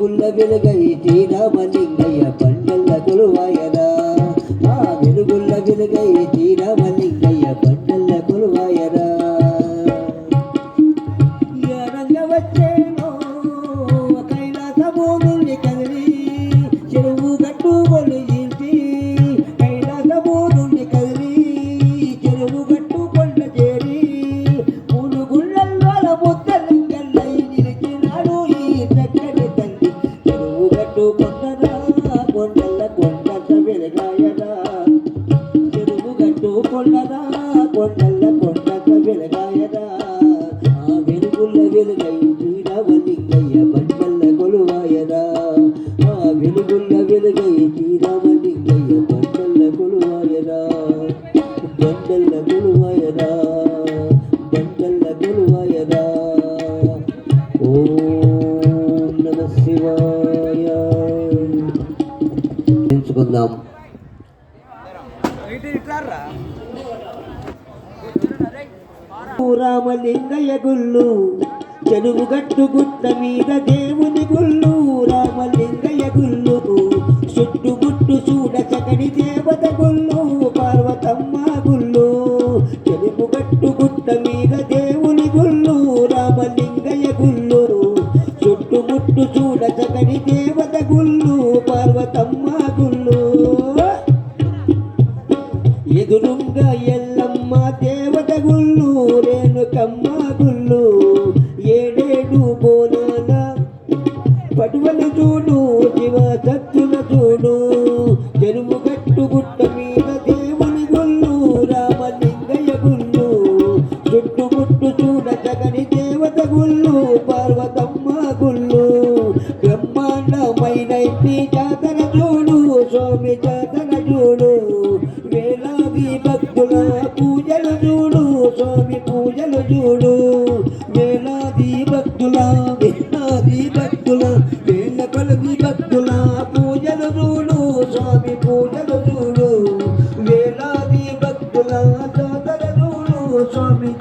వెలుగుల్ల వెలుగై శ్రీరామలింగయ్య పంటల్ల కొలువాయరా ఆ వెలుగుల్ల వెలుగై శ్రీరామలింగయ్య పంటల్ల కొలువాయరా రంగ వచ్చేనో కైలాసమోనుల్ని కదిలి చెరువు గట్టు కొలిగించి కైలాసమోనుల్ని కదిలి చెరువు గట్టు కొండ చేరి పూలు గుళ్ళల్లో ముద్దలింగల్లై నిలిచినాడు ఈ చక్కని తల్లి చెరువు గట్టు కొండరా కొండల్ల కొండంత వెలుగాయరా చెరువు గట్టు కొండరా కొండల్ల కొండంత వెలుగాయరా ఆ వెలుగుల్ల వెలుగై శ్రీరామలింగయ్య పంటల్ల కొలువాయరా ఆ వెలుగుల్ల వెలుగై శ్రీరామలింగయ్య పంటల్ల కొలువాయరా పంటల్ల కొలువాయరా పంటల్ల కొలువాయరా ఓం నమః శివాయ ఎంచుకుందాం రామలింగయ్య గుళ్ళు చెరువు గట్టు గుట్ట మీద దేవుని గుళ్ళు రామలింగయ్య గుళ్ళు చుట్టుగుట్టు చూడ చకని దేవత గుళ్ళు పార్వతమ్మ గుళ్ళు చెరువు గట్టు గుట్ట మీద దేవుని గుళ్ళు రామలింగయ్య గుళ్ళు చుట్టుముట్టు చూడ చకని దేవత గుళ్ళు పార్వతమ్మ గుళ్ళు ఎదురుంగా ఎల్లమ్మ దేవత గుళ్ళు రేణుకమ్మ గుళ్ళు ఏడేడు బోనాల పటువలు చూడు శివ సత్తుల చూడు చెరువు గట్టు గుట్ట మీద దేవుని గుళ్ళు రామలింగయ్య గుళ్ళు చుట్టుముట్టు చూడ జగని దేవత గుళ్ళు పార్వతమ్మ గుళ్ళు బ్రహ్మాండమైన జాతర చూడు స్వామి జాతర చూడు వేలాది భక్తుల పూజలు చూడు స్వామి పూజలు చూడు వేలాది భక్తుల వేల కొలది భక్తుల పూజలు చూడు స్వామి పూజలు చూడు వేలాది భక్తుల జాతర చూడు స్వామి